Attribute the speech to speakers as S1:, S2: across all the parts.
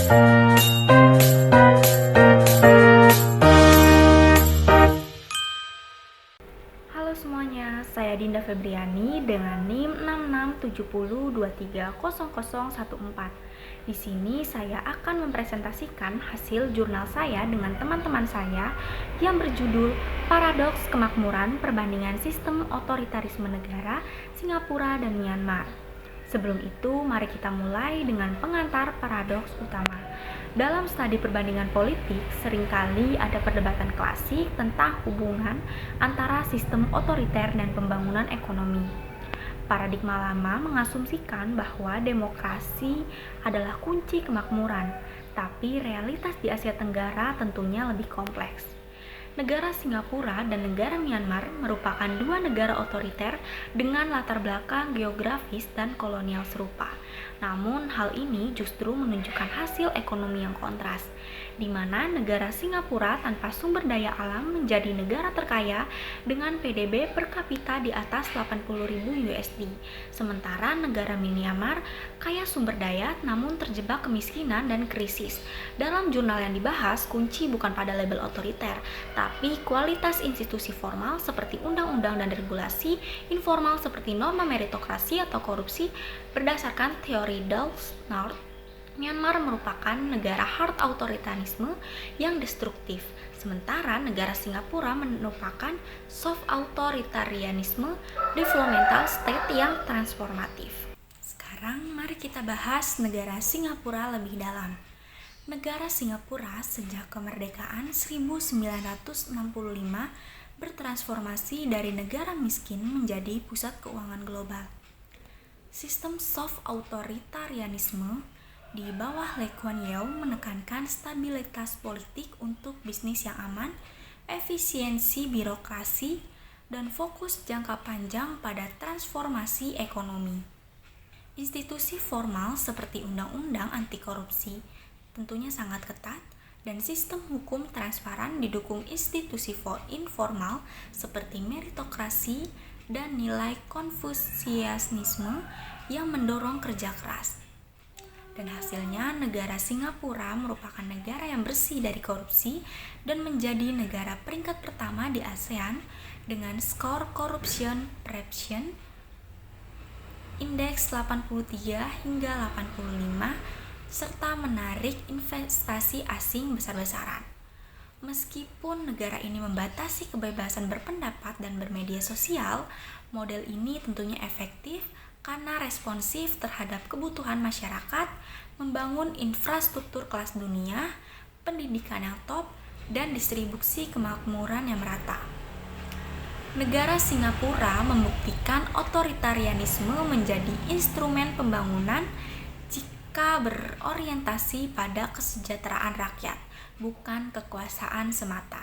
S1: Halo semuanya, saya Dinda Febriani dengan NIM 6670230014. Di sini saya akan mempresentasikan hasil jurnal saya dengan teman-teman saya yang berjudul Paradoks Kemakmuran Perbandingan Sistem Otoritarisme Negara Singapura dan Myanmar. Sebelum itu, mari kita mulai dengan pengantar paradoks utama. Dalam studi perbandingan politik, seringkali ada perdebatan klasik tentang hubungan antara sistem otoriter dan pembangunan ekonomi. Paradigma lama mengasumsikan bahwa demokrasi adalah kunci kemakmuran, tapi realitas di Asia Tenggara tentunya lebih kompleks. Negara Singapura dan negara Myanmar merupakan dua negara otoriter dengan latar belakang geografis dan kolonial serupa. Namun, hal ini justru menunjukkan hasil ekonomi yang kontras, di mana negara Singapura tanpa sumber daya alam menjadi negara terkaya dengan PDB per kapita di atas 80.000 USD. Sementara negara Myanmar kaya sumber daya namun terjebak kemiskinan dan krisis. Dalam jurnal yang dibahas, kunci bukan pada label otoriter, tapi kualitas institusi formal seperti undang-undang dan regulasi, informal seperti norma meritokrasi atau korupsi. Berdasarkan teori Dulles-North, Myanmar merupakan negara hard autoritarisme yang destruktif, sementara negara Singapura merupakan soft authoritarianisme developmental state yang transformatif. Sekarang mari kita bahas negara Singapura lebih dalam. Negara Singapura sejak kemerdekaan 1965 bertransformasi dari negara miskin menjadi pusat keuangan global. Sistem soft authoritarianisme di bawah Lee Kuan Yew menekankan stabilitas politik untuk bisnis yang aman, efisiensi birokrasi, dan fokus jangka panjang pada transformasi ekonomi. Institusi formal seperti undang-undang anti korupsi tentunya sangat ketat, dan sistem hukum transparan didukung institusi informal seperti meritokrasi dan nilai konfusianisme yang mendorong kerja keras. Dan hasilnya, negara Singapura merupakan negara yang bersih dari korupsi dan menjadi negara peringkat pertama di ASEAN dengan skor Corruption Perception Index 83 hingga 85 serta menarik investasi asing besar-besaran. Meskipun negara ini membatasi kebebasan berpendapat dan bermedia sosial, model ini tentunya efektif karena responsif terhadap kebutuhan masyarakat, membangun infrastruktur kelas dunia, pendidikan yang top, dan distribusi kemakmuran yang merata. Negara Singapura membuktikan otoritarianisme menjadi instrumen pembangunan jika berorientasi pada kesejahteraan rakyat, bukan kekuasaan semata.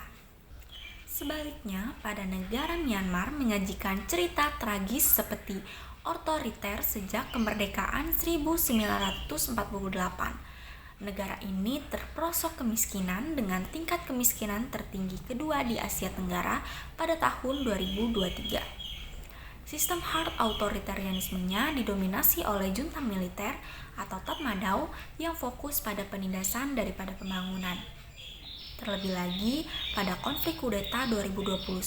S1: Sebaliknya, pada negara Myanmar menyajikan cerita tragis seperti otoriter sejak kemerdekaan 1948. Negara ini terperosok kemiskinan dengan tingkat kemiskinan tertinggi kedua di Asia Tenggara pada tahun 2023. Sistem hard authoritarianismenya didominasi oleh junta militer atau Tatmadaw yang fokus pada penindasan daripada pembangunan. Terlebih lagi, pada konflik kudeta 2021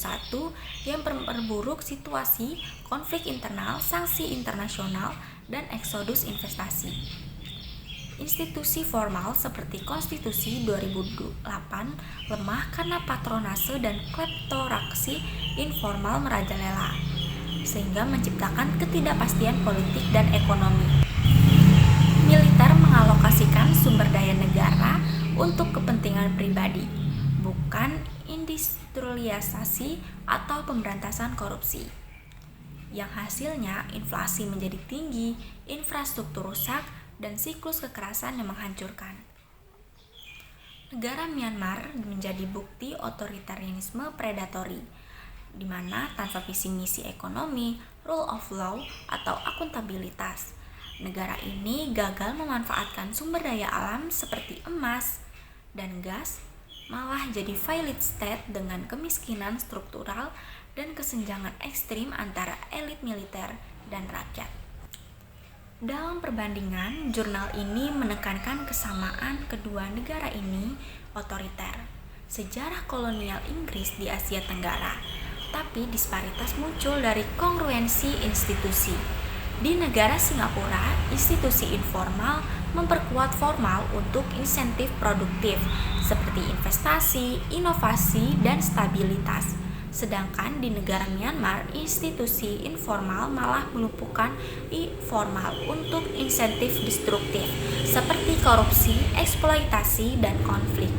S1: yang memperburuk situasi, konflik internal, sanksi internasional, dan eksodus investasi. Institusi formal seperti Konstitusi 2008 lemah karena patronase dan kleptokrasi informal merajalela, sehingga menciptakan ketidakpastian politik dan ekonomi. Militer mengalokasikan sumber daya negara untuk kepentingan pribadi, bukan industrialisasi atau pemberantasan korupsi. Yang hasilnya inflasi menjadi tinggi, infrastruktur rusak, dan siklus kekerasan yang menghancurkan. Negara Myanmar menjadi bukti otoritarianisme predatori, di mana tanpa visi misi ekonomi, rule of law, atau akuntabilitas, negara ini gagal memanfaatkan sumber daya alam seperti emas dan gas, malah jadi failed state dengan kemiskinan struktural dan kesenjangan ekstrim antara elit militer dan rakyat. Dalam perbandingan, jurnal ini menekankan kesamaan kedua negara ini otoriter. Sejarah kolonial Inggris di Asia Tenggara, tapi disparitas muncul dari kongruensi institusi. Di negara Singapura, institusi informal memperkuat formal untuk insentif produktif seperti investasi, inovasi, dan stabilitas. Sedangkan di negara Myanmar, institusi informal malah melumpuhkan informal untuk insentif destruktif seperti korupsi, eksploitasi, dan konflik.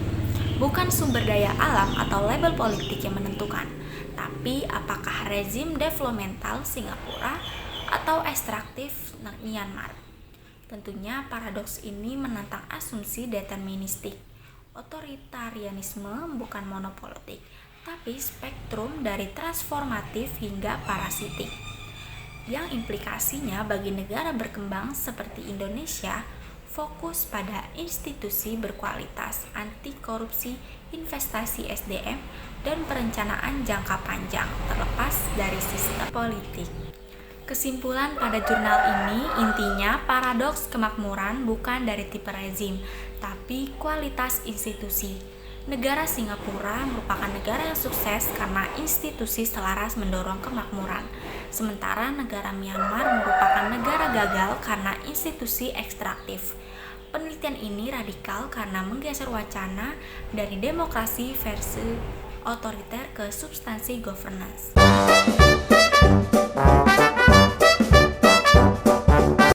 S1: Bukan sumber daya alam atau label politik yang menentukan, tapi apakah rezim developmental Singapura atau ekstraktif Myanmar. Tentunya paradoks ini menantang asumsi deterministik. Otoritarianisme bukan monopolitik, tapi spektrum dari transformatif hingga parasitik, yang implikasinya bagi negara berkembang seperti Indonesia fokus pada institusi berkualitas, anti korupsi, investasi SDM, dan perencanaan jangka panjang terlepas dari sistem politik. Kesimpulan pada jurnal ini intinya paradoks kemakmuran bukan dari tipe rezim, tapi kualitas institusi. Negara Singapura merupakan negara yang sukses karena institusi selaras mendorong kemakmuran, sementara negara Myanmar merupakan negara gagal karena institusi ekstraktif. Penelitian ini radikal karena menggeser wacana dari demokrasi versi otoriter ke substansi governance.